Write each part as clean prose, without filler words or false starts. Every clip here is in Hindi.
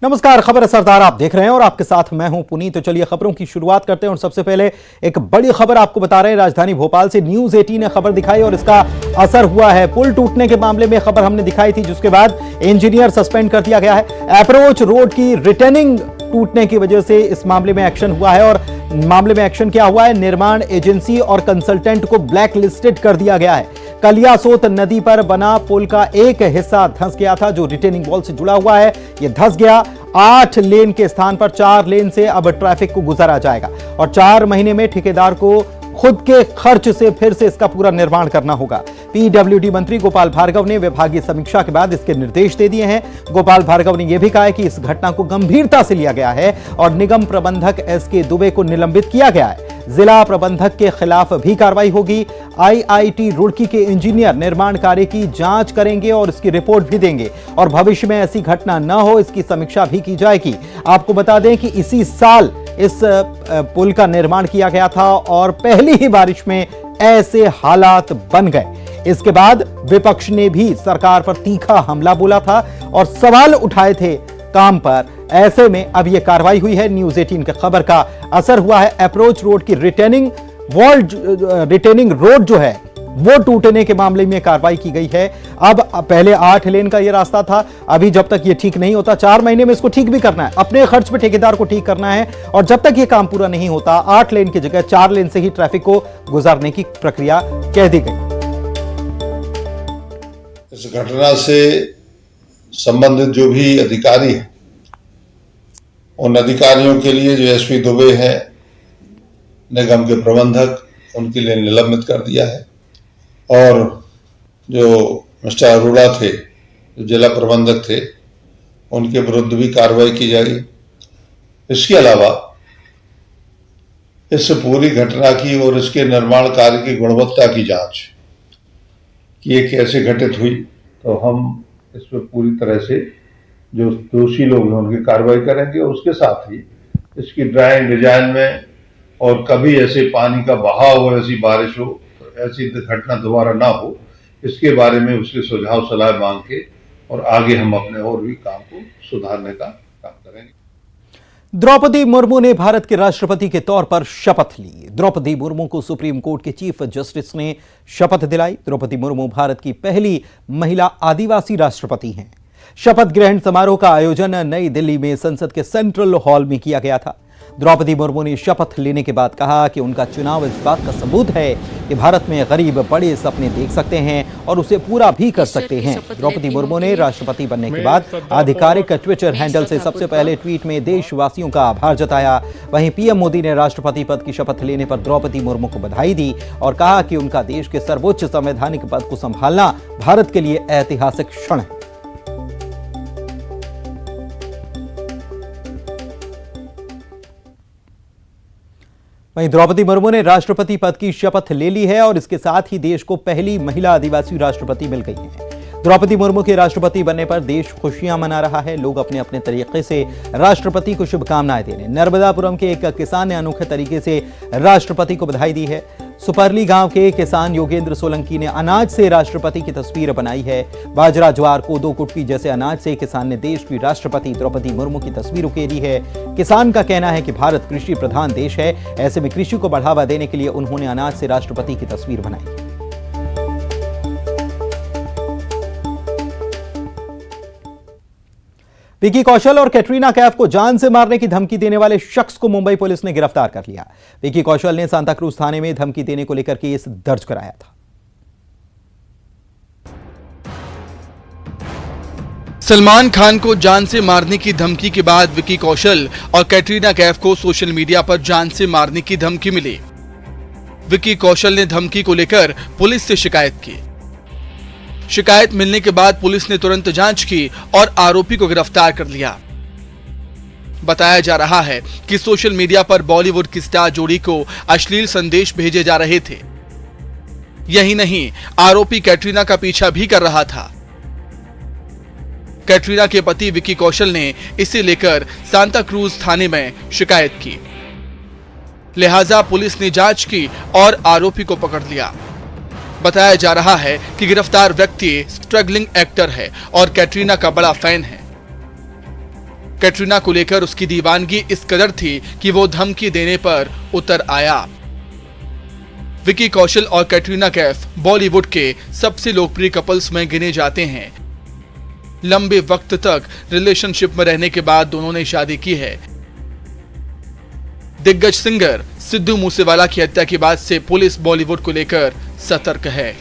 नमस्कार, खबर सरदार आप देख रहे हैं और आपके साथ मैं हूं पुनीत। तो चलिए खबरों की शुरुआत करते हैं और सबसे पहले एक बड़ी खबर आपको बता रहे हैं। राजधानी भोपाल से न्यूज 18 ने खबर दिखाई और इसका असर हुआ है। पुल टूटने के मामले में खबर हमने दिखाई थी, जिसके बाद इंजीनियर सस्पेंड कर दिया गया है। अप्रोच रोड की रिटेनिंग टूटने की वजह से इस मामले में एक्शन हुआ है और मामले में एक्शन क्या हुआ है, निर्माण एजेंसी और कंसल्टेंट को ब्लैक लिस्टेड कर दिया गया है। कलियासोत नदी पर बना पुल का एक हिस्सा धंस गया था, जो रिटेनिंग वॉल से जुड़ा हुआ है, यह धंस गया। 8 लेन के स्थान पर 4 लेन से अब ट्रैफिक को गुजारा जाएगा और 4 महीने में ठेकेदार को खुद के खर्च से फिर से इसका पूरा निर्माण करना होगा। पीडब्ल्यूडी मंत्री गोपाल भार्गव ने विभागीय समीक्षा के बाद इसके निर्देश दे दिए हैं। गोपाल भार्गव ने यह भी कहा है कि इस घटना को गंभीरता से लिया गया है और निगम प्रबंधक एसके दुबे को निलंबित किया गया है। जिला प्रबंधक के खिलाफ भी कार्रवाई होगी। आईआईटी रुड़की के इंजीनियर निर्माण कार्य की जांच करेंगे और इसकी रिपोर्ट भी देंगे और भविष्य में ऐसी घटना न हो, इसकी समीक्षा भी की जाएगी। आपको बता दें कि इसी साल इस पुल का निर्माण किया गया था और पहली ही बारिश में ऐसे हालात बन गए। इसके बाद विपक्ष ने भी सरकार पर तीखा हमला बोला था और सवाल उठाए थे काम पर। ऐसे में अब यह कार्रवाई हुई है। न्यूज 18 की खबर का असर हुआ है। अप्रोच रोड की रिटेनिंग रोड जो है वो टूटने के मामले में कार्रवाई की गई है। अब पहले 8 लेन का ये रास्ता था, अभी जब तक ये ठीक नहीं होता 4 महीने में इसको ठीक भी करना है, अपने खर्च पे ठेकेदार को ठीक करना है और जब तक ये काम पूरा नहीं होता 8 लेन की जगह 4 लेन से ही ट्रैफिक को गुजारने की प्रक्रिया कह दी गई। इस घटना से संबंधित जो भी अधिकारी हैं, उन अधिकारियों के लिए जो एसपी दुबे हैं, निगम के प्रबंधक, उनके लिए निलंबित कर दिया है और जो मिस्टर अरोड़ा थे, जो जिला प्रबंधक थे, उनके विरुद्ध भी कार्रवाई की जाएगी। इसके अलावा इस पूरी घटना की और इसके निर्माण कार्य की गुणवत्ता की जांच कि ये कैसे घटित हुई, तो हम इस पर पूरी तरह से जो दोषी लोग हैं उनकी कार्रवाई करेंगे और उसके साथ ही इसकी ड्राइंग डिजाइन में और कभी ऐसे पानी का बहाव हो, ऐसी बारिश हो, ऐसी घटना दोबारा ना हो, इसके बारे में उसके सुझाव सलाह मांग के और आगे हम अपने और भी काम को सुधारने का काम करेंगे। द्रौपदी मुर्मू ने भारत के राष्ट्रपति के तौर पर शपथ ली। द्रौपदी मुर्मू को सुप्रीम कोर्ट के चीफ जस्टिस ने शपथ दिलाई। द्रौपदी मुर्मू भारत की पहली महिला आदिवासी राष्ट्रपति हैं। शपथ ग्रहण समारोह का आयोजन नई दिल्ली में संसद के सेंट्रल हॉल में किया गया था। द्रौपदी मुर्मू ने शपथ लेने के बाद कहा कि उनका चुनाव इस बात का सबूत है कि भारत में गरीब बड़े सपने देख सकते हैं और उसे पूरा भी कर सकते हैं। द्रौपदी मुर्मू ने राष्ट्रपति बनने के बाद आधिकारिक ट्विटर हैंडल से सबसे पहले ट्वीट में देशवासियों का आभार जताया। वहीं पीएम मोदी ने राष्ट्रपति पद की शपथ लेने पर द्रौपदी मुर्मू को बधाई दी और कहा कि उनका देश के सर्वोच्च संवैधानिक पद को संभालना भारत के लिए ऐतिहासिक क्षण है। वहीं द्रौपदी मुर्मू ने राष्ट्रपति पद की शपथ ले ली है और इसके साथ ही देश को पहली महिला आदिवासी राष्ट्रपति मिल गई है। द्रौपदी मुर्मू के राष्ट्रपति बनने पर देश खुशियां मना रहा है। लोग अपने अपने तरीके से राष्ट्रपति को शुभकामनाएं दे रहे हैं। नर्मदापुरम के एक किसान ने अनोखे तरीके से राष्ट्रपति को बधाई दी है। सुपरली गांव के किसान योगेंद्र सोलंकी ने अनाज से राष्ट्रपति की तस्वीर बनाई है। बाजरा, ज्वार, कोदो, कुटकी जैसे अनाज से किसान ने देश की राष्ट्रपति द्रौपदी मुर्मू की तस्वीर उकेरी है। किसान का कहना है कि भारत कृषि प्रधान देश है, ऐसे में कृषि को बढ़ावा देने के लिए उन्होंने अनाज से राष्ट्रपति की तस्वीर बनाई। विकी कौशल और कैटरीना कैफ को जान से मारने की धमकी देने वाले शख्स को मुंबई पुलिस ने गिरफ्तार कर लिया। विकी कौशल ने सांता क्रूज थाने में धमकी देने को लेकर केस दर्ज कराया था। सलमान खान को जान से मारने की धमकी के बाद विकी कौशल और कैटरीना कैफ को सोशल मीडिया पर जान से मारने की धमकी मिली। विकी कौशल ने धमकी को लेकर पुलिस से शिकायत की। शिकायत मिलने के बाद पुलिस ने तुरंत जांच की और आरोपी को गिरफ्तार कर लिया। बताया जा रहा है कि सोशल मीडिया पर बॉलीवुड की स्टार जोड़ी को अश्लील संदेश भेजे जा रहे थे। यही नहीं, आरोपी कैटरीना का पीछा भी कर रहा था। कैटरीना के पति विकी कौशल ने इसे लेकर सांता क्रूज थाने में शिकायत की। लिहाजा पुलिस ने जांच की और आरोपी को पकड़ लिया। बताया जा रहा है कि गिरफ्तार व्यक्ति स्ट्रगलिंग एक्टर है और कैटरीना का बड़ा फैन है। कैटरीना को लेकर उसकी दीवानगी इस कदर थी कि वो धमकी देने पर उतर आया। विकी कौशल और कैटरीना कैफ बॉलीवुड के सबसे लोकप्रिय कपल्स में गिने जाते हैं। लंबे वक्त तक रिलेशनशिप में रहने के बाद दोनों ने शादी की है। दिग्गज सिंगर सिद्धू मूसेवाला की हत्या के बाद से पुलिस बॉलीवुड को लेकर सतर्क है।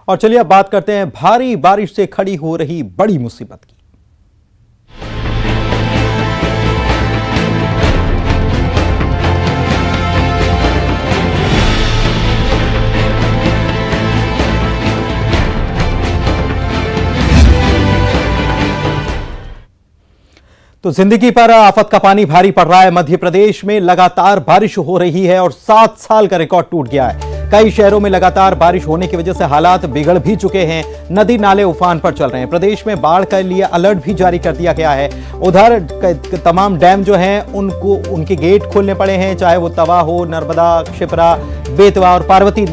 और चलिए अब बात करते हैं भारी बारिश से खड़ी हो रही बड़ी मुसीबत की। तो जिंदगी पर आफत का पानी भारी पड़ रहा है। मध्य प्रदेश में लगातार बारिश हो रही है और 7 साल का रिकॉर्ड टूट गया है। कई शहरों में लगातार बारिश होने की वजह से हालात बिगड़ भी चुके हैं। नदी नाले उफान पर चल रहे हैं। प्रदेश में बाढ़ के लिए अलर्ट भी जारी कर दिया गया है। उधर तमाम डैम जो हैं उनको उनके गेट खोलने पड़े हैं, चाहे वो तवा हो, नर्मदा, क्षिप्रा, बेतवा और पार्वती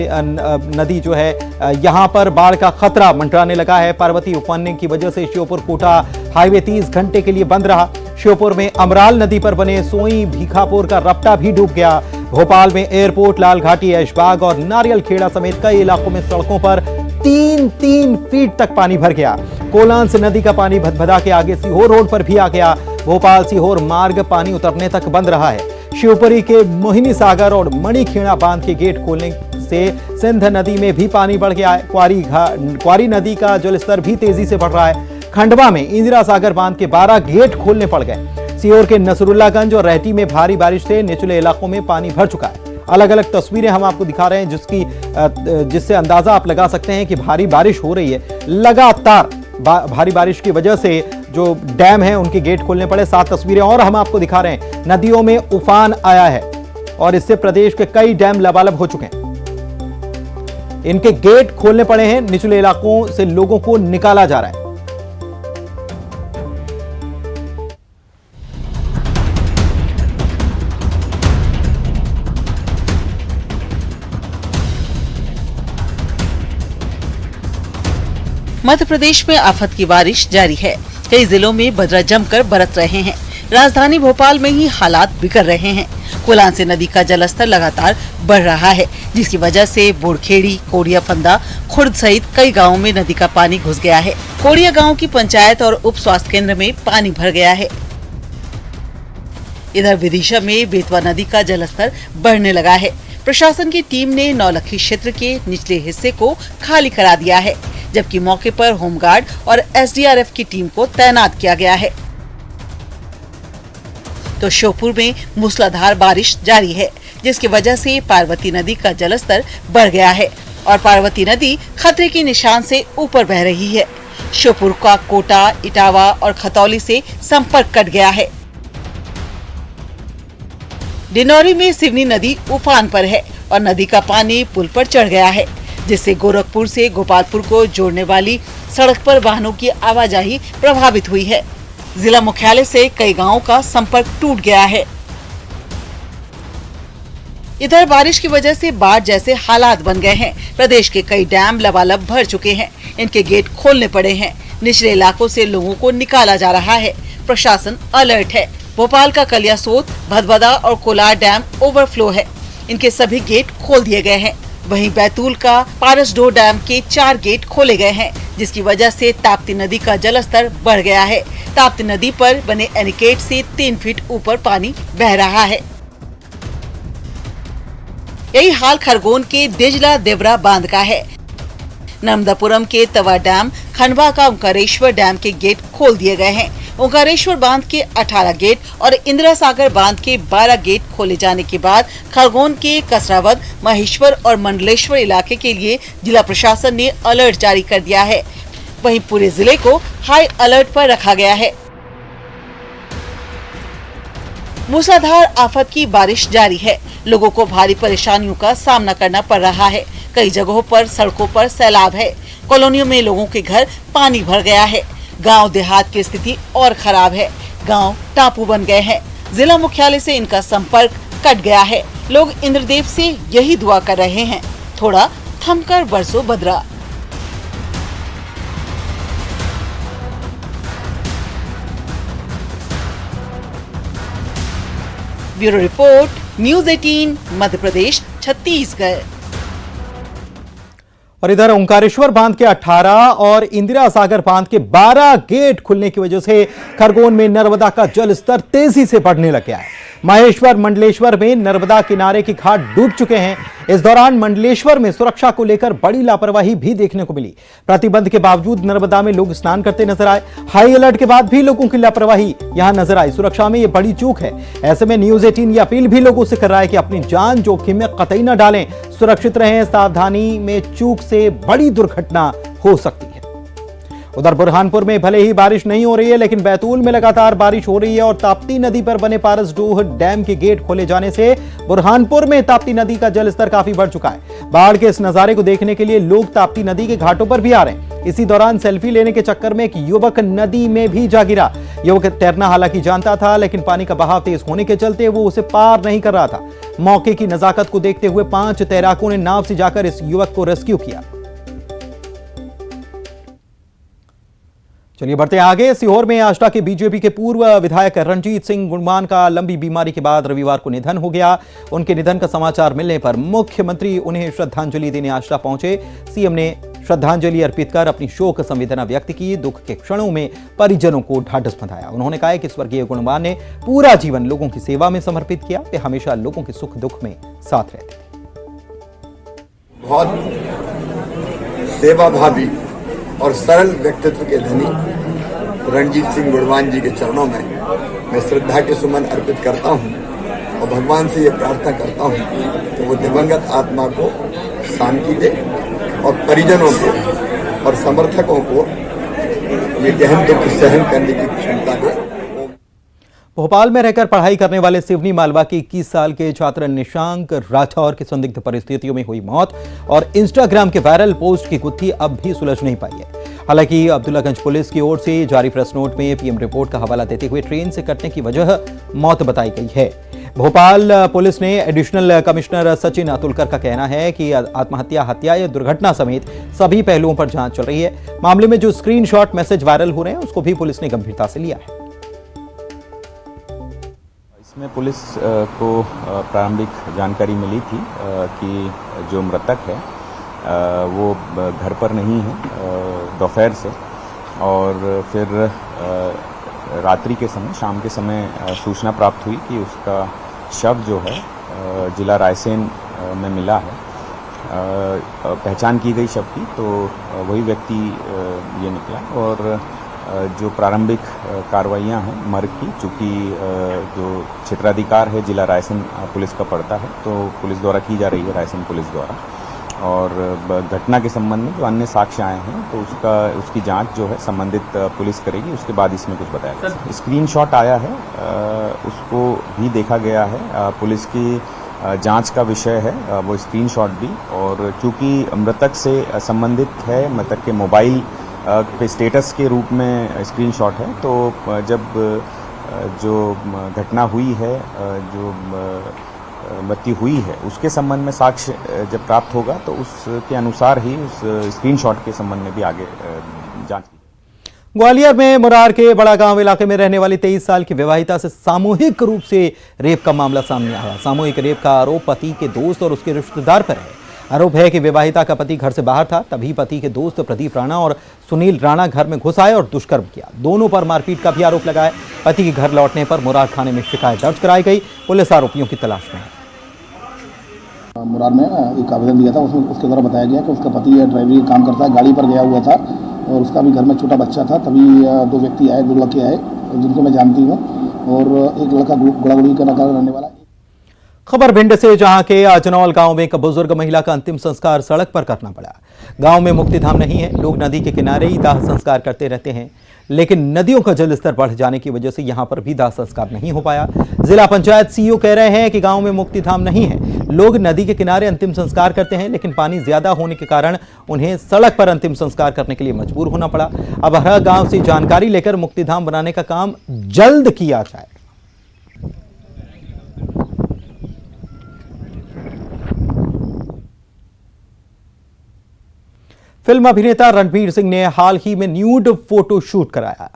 नदी जो है, यहां पर बाढ़ का खतरा मंडराने लगा है। पार्वती उफानने की वजह से श्योपुर कोटा हाईवे 30 घंटे के लिए बंद रहा। श्योपुर में अमराल नदी पर बने सोई भीखापुर का रपटा भी डूब गया। भोपाल में एयरपोर्ट, लालघाटी, ऐशबाग और नारियल खेड़ा समेत कई इलाकों में सड़कों पर 3-3 फीट तक पानी भर गया। कोलांस नदी का पानी भदभदा के आगे सीहोर रोड पर भी आ गया। भोपाल सीहोर मार्ग पानी उतरने तक बंद रहा है। शिवपुरी के मोहिनी सागर और मणिखेड़ा बांध के गेट खोलने से सिंध नदी में भी पानी बढ़ गया है। क्वारी नदी का जलस्तर भी तेजी से बढ़ रहा है। खंडवा में इंदिरा सागर बांध के 12 गेट खोलने पड़ गए। सीहोर के नसरुल्लागंज और रहटी में भारी बारिश से निचले इलाकों में पानी भर चुका है। अलग अलग तस्वीरें हम आपको दिखा रहे हैं जिससे अंदाजा आप लगा सकते हैं कि भारी बारिश हो रही है। लगातार भारी बारिश की वजह से जो डैम है उनके गेट खोलने पड़े। 7 तस्वीरें और हम आपको दिखा रहे हैं। नदियों में उफान आया है और इससे प्रदेश के कई डैम लबालब हो चुके हैं। इनके गेट खोलने पड़े हैं। निचले इलाकों से लोगों को निकाला जा रहा है। मध्य प्रदेश में आफत की बारिश जारी है। कई जिलों में बदरा जमकर बरस रहे हैं। राजधानी भोपाल में ही हालात बिगड़ रहे हैं। कोलांस नदी का जलस्तर लगातार बढ़ रहा है, जिसकी वजह से बोड़खेड़ी, कोड़िया फंदा, खुर्द सहित कई गांवों में नदी का पानी घुस गया है। कोड़िया गांव की पंचायत और उप स्वास्थ्य केंद्र में पानी भर गया है। इधर विदिशा में बेतवा नदी का जलस्तर बढ़ने लगा है। प्रशासन की टीम ने नौलखी क्षेत्र के निचले हिस्से को खाली करा दिया है, जबकि मौके पर होमगार्ड और एसडीआरएफ की टीम को तैनात किया गया है। तो श्योपुर में मूसलाधार बारिश जारी है, जिसकी वजह से पार्वती नदी का जलस्तर बढ़ गया है और पार्वती नदी खतरे के निशान से ऊपर बह रही है। श्योपुर का कोटा, इटावा और खतौली से संपर्क कट गया है। डिंडौरी में सिवनी नदी उफान पर है और नदी का पानी पुल पर चढ़ गया है, जिससे गोरखपुर से गोपालपुर को जोड़ने वाली सड़क पर वाहनों की आवाजाही प्रभावित हुई है। जिला मुख्यालय से कई गांवों का संपर्क टूट गया है। इधर बारिश की वजह से बाढ़ जैसे हालात बन गए हैं। प्रदेश के कई डैम लबालब भर चुके हैं। इनके गेट खोलने पड़े हैं। निचले इलाकों से लोगों को निकाला जा रहा है। प्रशासन अलर्ट है। भोपाल का कलियासोत, भदभदा और कोलार डैम ओवरफ्लो है। इनके सभी गेट खोल दिए गए हैं। वहीं बैतूल का पारसडो डैम के 4 गेट खोले गए हैं, जिसकी वजह से ताप्ती नदी का जलस्तर बढ़ गया है। ताप्ती नदी पर बने एनिकेट से 3 फीट ऊपर पानी बह रहा है। यही हाल खरगोन के देजला देवरा बांध का है। नर्मदापुरम के तवा डैम, खंडवा का ओंकारेश्वर डैम के गेट खोल दिए गए हैं। ओंकारेश्वर बांध के 18 गेट और इंदिरा सागर बांध के 12 गेट खोले जाने के बाद खरगोन के कसरावद, महेश्वर और मंडलेश्वर इलाके के लिए जिला प्रशासन ने अलर्ट जारी कर दिया है। वहीं पूरे जिले को हाई अलर्ट पर रखा गया है। मूसलाधार आफत की बारिश जारी है। लोगों को भारी परेशानियों का सामना करना पड़ रहा है। कई जगहों पर सड़कों पर सैलाब है। कॉलोनियों में लोगों के घर पानी भर गया है। गांव देहात की स्थिति और खराब है। गांव टापू बन गए हैं। जिला मुख्यालय से इनका संपर्क कट गया है। लोग इंद्रदेव से यही दुआ कर रहे हैं, थोड़ा थमकर बरसो बदरा। Bureau report, news 18 Madhya Pradesh, Chhattisgarh. और इधर ओंकारेश्वर बांध के 18 और इंदिरा सागर बांध के 12 गेट खुलने की वजह से खरगोन में नर्मदा का जल स्तर तेजी से बढ़ने लग गया है। महेश्वर मंडलेश्वर में नर्मदा किनारे की घाट डूब चुके हैं। इस दौरान मंडलेश्वर में सुरक्षा को लेकर बड़ी लापरवाही भी देखने को मिली। प्रतिबंध के बावजूद नर्मदा में लोग स्नान करते नजर आए। हाई अलर्ट के बाद भी लोगों की लापरवाही यहां नजर आई। सुरक्षा में यह बड़ी चूक है। ऐसे में न्यूज 18 ये अपील भी लोगों से कर रहा है कि अपनी जान जोखिम में कतई न डालें, सुरक्षित रहें। सावधानी में चूक से बड़ी दुर्घटना हो सकती है। उधर बुरहानपुर में भले ही बारिश नहीं हो रही है, लेकिन बैतूल में लगातार बारिश हो रही है और ताप्ती नदी पर बने पारसडोह डैम के गेट खोले जाने से बुरहानपुर में ताप्ती नदी का जलस्तर काफी बढ़ चुका है। बाढ़ के इस नजारे को देखने के लिए लोग ताप्ती नदी के घाटों पर भी आ रहे हैं। इसी दौरान सेल्फी लेने के चक्कर में एक युवक नदी में भी जा गिरा। युवक तैरना हालांकि जानता था, लेकिन पानी का बहाव तेज होने के चलते वो उसे पार नहीं कर रहा था। मौके की नजाकत को देखते हुए 5 तैराकों ने नाव से जाकर इस युवक को रेस्क्यू किया। चलिए बढ़ते हैं आगे। सीहोर में आष्टा के बीजेपी के पूर्व विधायक रणजीत सिंह गुणमान का लंबी बीमारी के बाद रविवार को निधन हो गया। उनके निधन का समाचार मिलने पर मुख्यमंत्री उन्हें श्रद्धांजलि देने आष्टा पहुंचे। सीएम ने श्रद्धांजलि अर्पित कर अपनी शोक संवेदना व्यक्त की। दुख के क्षणों में परिजनों को ढाढस बंधाया। उन्होंने कहा कि स्वर्गीय गुणमान ने पूरा जीवन लोगों की सेवा में समर्पित किया। वे हमेशा लोगों के सुख दुख में साथ रहते। बहुत सेवाभावी और सरल व्यक्तित्व के धनी रणजीत सिंह गुणमान जी के चरणों में मैं श्रद्धा के सुमन अर्पित करता हूं और भगवान से ये प्रार्थना करता हूं कि वो दिवंगत आत्मा को शांति दे और परिजनों को और समर्थकों को ये गहन दुख सहन करने की क्षमता दे। भोपाल में रहकर पढ़ाई करने वाले सिवनी मालवा के 21 साल के छात्र निशांक राठौर की संदिग्ध परिस्थितियों में हुई मौत और इंस्टाग्राम के वायरल पोस्ट की गुत्थी अब भी सुलझ नहीं पाई है। हालांकि अब्दुल्लागंज पुलिस की ओर से जारी प्रेस नोट में पीएम रिपोर्ट का हवाला देते हुए ट्रेन से कटने की वजह मौत बताई गई है। भोपाल पुलिस ने एडिशनल कमिश्नर सचिन अतुलकर का कहना है कि आत्महत्या, हत्या या दुर्घटना समेत सभी पहलुओं पर जांच चल रही है। मामले में जो स्क्रीनशॉट मैसेज वायरल हो रहे हैं उसको भी पुलिस ने गंभीरता से लिया है। इसमें पुलिस को प्रारंभिक जानकारी मिली थी कि जो मृतक है वो घर पर नहीं है दोपहर से, और फिर रात्रि के समय, शाम के समय सूचना प्राप्त हुई कि उसका शव जो है जिला रायसेन में मिला है। पहचान की गई शव की, तो वही व्यक्ति ये निकला। और जो प्रारंभिक कार्रवाइयाँ हैं मर्ग की, चूँकि जो क्षेत्राधिकार है जिला रायसेन पुलिस का पड़ता है, तो पुलिस द्वारा की जा रही है, रायसेन पुलिस द्वारा। और घटना के संबंध में जो अन्य साक्ष्य आए हैं तो उसकी जांच जो है संबंधित पुलिस करेगी। उसके बाद इसमें कुछ बताया जाएगा। स्क्रीनशॉट आया है, उसको भी देखा गया है। पुलिस की जांच का विषय है वो स्क्रीनशॉट भी। और चूँकि मृतक से संबंधित है, मृतक के मोबाइल पे स्टेटस के रूप में स्क्रीनशॉट है, तो जब जो घटना हुई है, जो मृत्यु हुई है, उसके संबंध में साक्ष्य जब प्राप्त होगा तो उसके अनुसार ही उस स्क्रीनशॉट के संबंध में भी आगे जांच की। ग्वालियर में मुरार के बड़ा गांव इलाके में रहने वाली 23 साल की विवाहिता से सामूहिक रूप से रेप का मामला सामने आया। सामूहिक रेप का आरोप पति के दोस्त और उसके रिश्तेदार पर है। आरोप है कि विवाहिता का पति घर से बाहर था, तभी पति के दोस्त प्रदीप राणा और सुनील राणा घर में घुस आए और दुष्कर्म किया। दोनों पर मारपीट का भी आरोप लगाया। पति के घर लौटने पर मुरार थाने में शिकायत दर्ज कराई गई। पुलिस आरोपियों की तलाश में है। मुरार में एक आवेदन दिया था, उसमें उसके द्वारा बताया गया कि उसका पति ड्राइवरी का काम करता है, गाड़ी पर गया हुआ था और उसका भी घर में छोटा बच्चा था। तभी 2 व्यक्ति आए, 2 लड़के आए जिनको मैं जानती हूँ, और एक लड़का गुड़ागुड़ी का नगर रहने वाला। खबर भिंड से, जहां के अजनौल गांव में एक बुजुर्ग महिला का अंतिम संस्कार सड़क पर करना पड़ा। गांव में मुक्तिधाम नहीं है, लोग नदी के किनारे ही दाह संस्कार करते रहते हैं, लेकिन नदियों का जलस्तर बढ़ जाने की वजह से यहां पर भी दाह संस्कार नहीं हो पाया। जिला पंचायत सीईओ कह रहे हैं कि गांव में मुक्तिधाम नहीं है, लोग नदी के किनारे अंतिम संस्कार करते हैं, लेकिन पानी ज्यादा होने के कारण उन्हें सड़क पर अंतिम संस्कार करने के लिए मजबूर होना पड़ा। अब हर गांव से जानकारी लेकर मुक्तिधाम बनाने का काम जल्द किया जाए। फिल्म अभिनेता रणवीर सिंह ने हाल ही में न्यूड फोटो शूट कराया।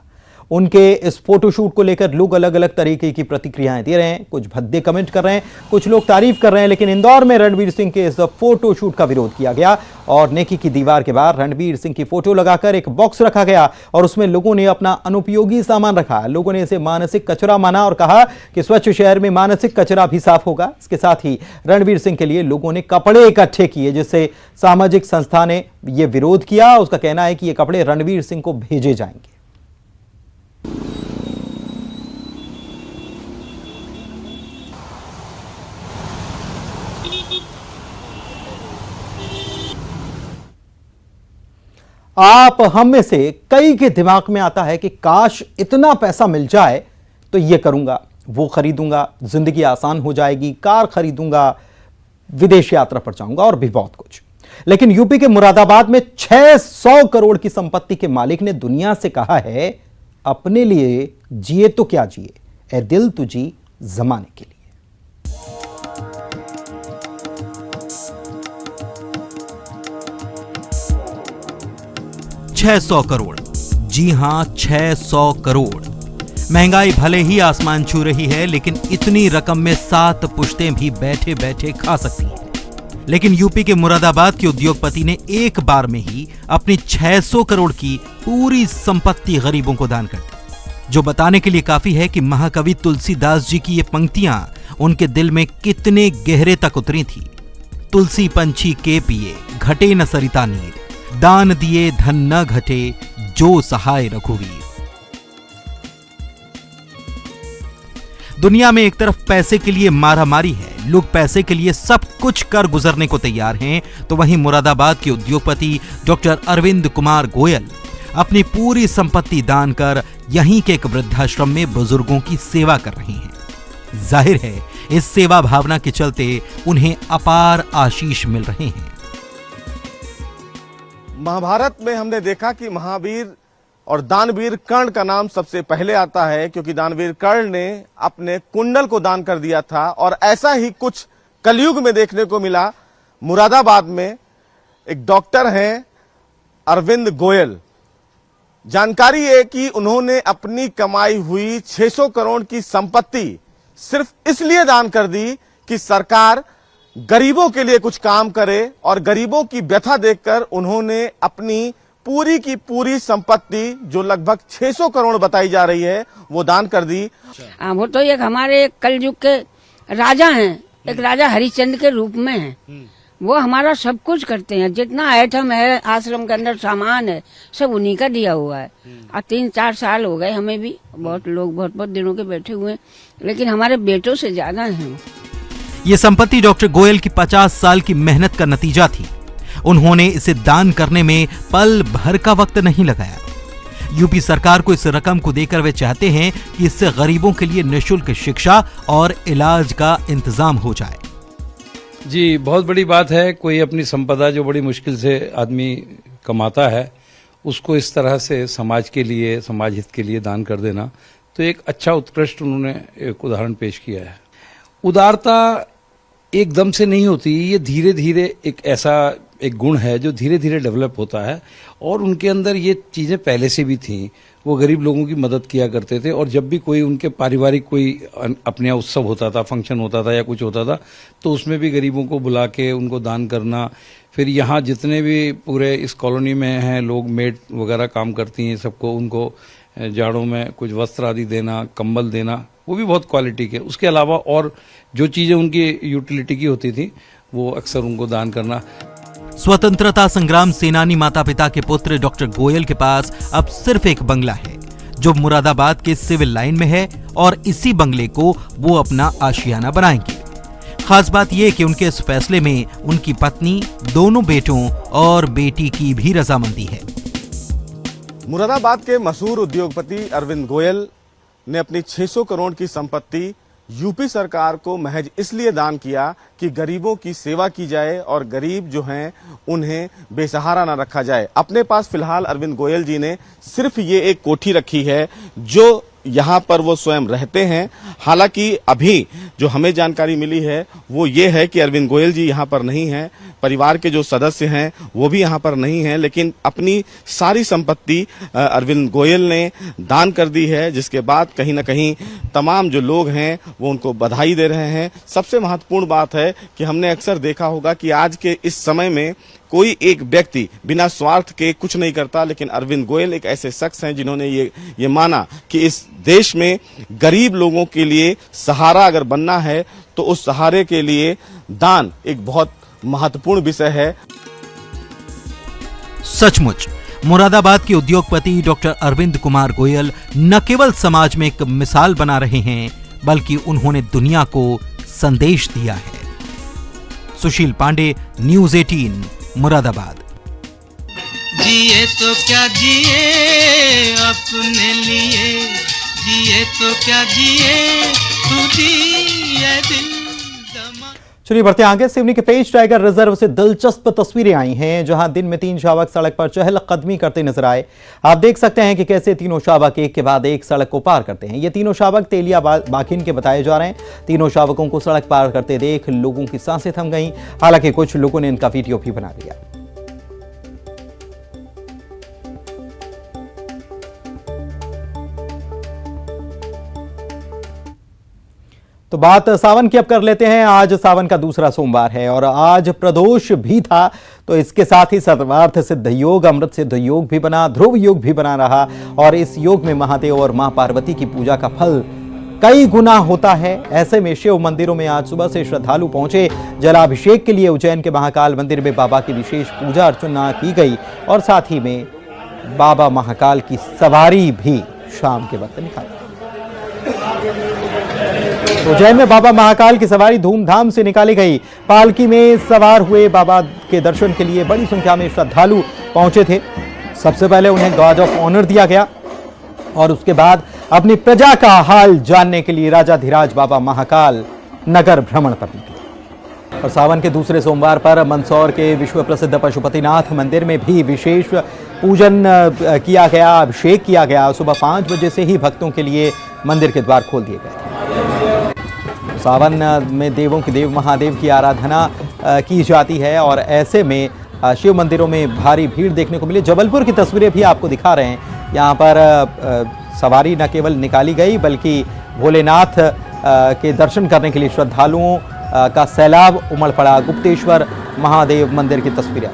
उनके इस फोटोशूट को लेकर लोग अलग अलग तरीके की प्रतिक्रियाएं दे रहे हैं। कुछ भद्दे कमेंट कर रहे हैं, कुछ लोग तारीफ कर रहे हैं। लेकिन इंदौर में रणवीर सिंह के इस फोटोशूट का विरोध किया गया और नेकी की दीवार के बाहर रणवीर सिंह की फोटो लगाकर एक बॉक्स रखा गया और उसमें लोगों ने अपना अनुपयोगी सामान रखा। लोगों ने इसे मानसिक कचरा माना और कहा कि स्वच्छ शहर में मानसिक कचरा भी साफ होगा। इसके साथ ही रणवीर सिंह के लिए लोगों ने कपड़े इकट्ठे किए, जिससे सामाजिक संस्था ने यह विरोध किया। उसका कहना है कि ये कपड़े रणवीर सिंह को भेजे जाएंगे। 'आप हम में से कई के दिमाग में आता है कि काश इतना पैसा मिल जाए तो ये करूंगा, वो खरीदूंगा, जिंदगी आसान हो जाएगी, कार खरीदूंगा, विदेश यात्रा पर जाऊंगा और भी बहुत कुछ। लेकिन यूपी के मुरादाबाद में 600 करोड़ की संपत्ति के मालिक ने दुनिया से कहा है, अपने लिए जिए तो क्या जिए, ए दिल तुझी जमाने के लिए। 600 करोड़, जी हां 600 करोड़। महंगाई भले ही आसमान छू रही है, लेकिन इतनी रकम में 7 पुश्तें भी बैठे बैठे खा सकती हैं। लेकिन यूपी के मुरादाबाद के उद्योगपति ने एक बार में ही अपनी 600 करोड़ की पूरी संपत्ति गरीबों को दान कर दी, जो बताने के लिए काफी है कि महाकवि तुलसीदास जी की ये पंक्तियां उनके दिल में कितने गहरे तक उतरी थी। तुलसी पंछी के पिए, घटे न सरिता नीर, दान दिए धन न घटे, जो सहाय रघुवीर। दुनिया में एक तरफ पैसे के लिए मारामारी है, लोग पैसे के लिए सब कुछ कर गुजरने को तैयार हैं, तो वहीं मुरादाबाद के उद्योगपति डॉक्टर अरविंद कुमार गोयल अपनी पूरी संपत्ति दान कर यहीं के एक वृद्धाश्रम में बुजुर्गों की सेवा कर रहे हैं। जाहिर है इस सेवा भावना के चलते उन्हें अपार आशीष मिल रहे हैं। महाभारत में हमने देखा कि महावीर और दानवीर कर्ण का नाम सबसे पहले आता है, क्योंकि दानवीर कर्ण ने अपने कुंडल को दान कर दिया था। और ऐसा ही कुछ कलयुग में देखने को मिला। मुरादाबाद में एक डॉक्टर हैं अरविंद गोयल। जानकारी है कि उन्होंने अपनी कमाई हुई 600 करोड़ की संपत्ति सिर्फ इसलिए दान कर दी कि सरकार गरीबों के लिए कुछ काम करे, और गरीबों की व्यथा देखकर उन्होंने अपनी पूरी की पूरी संपत्ति, जो लगभग 600 करोड़ बताई जा रही है, वो दान कर दी। वो तो एक हमारे कलयुग के राजा हैं, एक राजा हरिश्चंद्र के रूप में हैं। वो हमारा सब कुछ करते हैं, जितना आइटम है आश्रम के अंदर सामान है सब उन्हीं का दिया हुआ है। और 3-4 साल हो गए हमें भी, बहुत लोग बहुत दिनों के बैठे हुए हैं, लेकिन हमारे बेटों से ज्यादा हैं। ये संपत्ति डॉक्टर गोयल की 50 साल की मेहनत का नतीजा थी। उन्होंने इसे दान करने में पल भर का वक्त नहीं लगाया। यूपी सरकार को इस रकम को देकर वे चाहते हैं कि इससे गरीबों के लिए निःशुल्क शिक्षा और इलाज का इंतजाम हो जाए। जी, बहुत बड़ी बात है। कोई अपनी संपदा जो बड़ी मुश्किल से आदमी कमाता है, उसको इस तरह से समाज के लिए, समाज हित के लिए दान कर देना, तो एक अच्छा उत्कृष्ट उन्होंने एक उदाहरण पेश किया है। उदारता एकदम से नहीं होती, ये धीरे धीरे एक गुण है जो धीरे धीरे डेवलप होता है। और उनके अंदर ये चीज़ें पहले से भी थीं। वो गरीब लोगों की मदद किया करते थे, और जब भी कोई उनके पारिवारिक कोई अपने यहाँ उत्सव होता था, फंक्शन होता था या कुछ होता था, तो उसमें भी गरीबों को बुला के उनको दान करना। फिर यहाँ जितने भी पूरे इस कॉलोनी में हैं लोग, मेड वगैरह काम करती हैं, सबको उनको जाड़ों में कुछ वस्त्र आदि देना, कंबल देना, वो भी बहुत क्वालिटी के। उसके अलावा और जो चीज़ें उनकी यूटिलिटी की होती थी, वो अक्सर उनको दान करना। स्वतंत्रता संग्राम सेनानी माता पिता के पुत्र डॉक्टर गोयल के पास अब सिर्फ एक बंगला है, जो मुरादाबाद के सिविल लाइन में है, और इसी बंगले को वो अपना आशियाना बनाएंगे। खास बात यह कि उनके इस फैसले में उनकी पत्नी, दोनों बेटों और बेटी की भी रजामंदी है। मुरादाबाद के मशहूर उद्योगपति अरविंद गोयल ने अपनी 600 करोड़ की संपत्ति यूपी सरकार को महज इसलिए दान किया कि गरीबों की सेवा की जाए और गरीब जो हैं उन्हें बेसहारा न रखा जाए। अपने पास फिलहाल अरविंद गोयल जी ने सिर्फ ये एक कोठी रखी है, जो यहाँ पर वो स्वयं रहते हैं। हालांकि अभी जो हमें जानकारी मिली है वो ये है कि अरविंद गोयल जी यहाँ पर नहीं हैं, परिवार के जो सदस्य हैं वो भी यहाँ पर नहीं हैं, लेकिन अपनी सारी संपत्ति अरविंद गोयल ने दान कर दी है, जिसके बाद कहीं ना कहीं तमाम जो लोग हैं वो उनको बधाई दे रहे हैं। सबसे महत्वपूर्ण बात है कि हमने अक्सर देखा होगा कि आज के इस समय में कोई एक व्यक्ति बिना स्वार्थ के कुछ नहीं करता, लेकिन अरविंद गोयल एक ऐसे शख्स हैं जिन्होंने ये माना कि इस देश में गरीब लोगों के लिए सहारा अगर बनना है तो उस सहारे के लिए दान एक बहुत महत्वपूर्ण विषय है। सचमुच मुरादाबाद के उद्योगपति डॉक्टर अरविंद कुमार गोयल न केवल समाज में एक मिसाल बना रहे हैं, बल्कि उन्होंने दुनिया को संदेश दिया है। सुशील पांडे, न्यूज़ 18, मुरादाबाद। जिए तो क्या जिए अपने लिए, जिए तो क्या जिए तू जिए दिल। चलिए बढ़ते हैं आगे। सिवनी के पेश टाइगर रिजर्व से दिलचस्प तस्वीरें आई हैं, जहां दिन में 3 शावक सड़क पर चहलकदमी करते नजर आए। आप देख सकते हैं कि कैसे तीनों शावक एक के बाद एक सड़क को पार करते हैं। ये तीनों शावक तेलिया बाखिन के बताए जा रहे हैं। तीनों शावकों को सड़क पार करते देख लोगों की सांसें थम गईं। हालांकि कुछ लोगों ने इनका वीडियो भी बना लिया। तो बात सावन की अब कर लेते हैं। आज सावन का दूसरा सोमवार है और आज प्रदोष भी था, तो इसके साथ ही सर्वार्थ सिद्ध योग, अमृत सिद्ध योग भी बना, ध्रुव योग भी बना रहा। और इस योग में महादेव और मां पार्वती की पूजा का फल कई गुना होता है। ऐसे में शिव मंदिरों में आज सुबह से श्रद्धालु पहुंचे। जलाभिषेक के लिए उज्जैन के महाकाल मंदिर में बाबा की विशेष पूजा अर्चना की गई और साथ ही में बाबा महाकाल की सवारी भी शाम के वक्त निकाली। उज्जैन में बाबा महाकाल की सवारी धूमधाम से निकाली गई। पालकी में सवार हुए बाबा के दर्शन के लिए बड़ी संख्या में श्रद्धालु पहुंचे थे। सबसे पहले उन्हें गार्ड ऑफ ऑनर दिया गया और उसके बाद अपनी प्रजा का हाल जानने के लिए राजाधिराज बाबा महाकाल नगर भ्रमण पर निकले। और सावन के दूसरे सोमवार पर मंदसौर के विश्व प्रसिद्ध पशुपतिनाथ मंदिर में भी विशेष पूजन किया गया, अभिषेक किया गया। सुबह 5 बजे से ही भक्तों के लिए मंदिर के द्वार खोल दिए गए। सावन में देवों के देव महादेव की आराधना की जाती है और ऐसे में शिव मंदिरों में भारी भीड़ देखने को मिली। जबलपुर की तस्वीरें भी आपको दिखा रहे हैं। यहाँ पर सवारी न केवल निकाली गई बल्कि भोलेनाथ के दर्शन करने के लिए श्रद्धालुओं का सैलाब उमड़ पड़ा। गुप्तेश्वर महादेव मंदिर की तस्वीरें।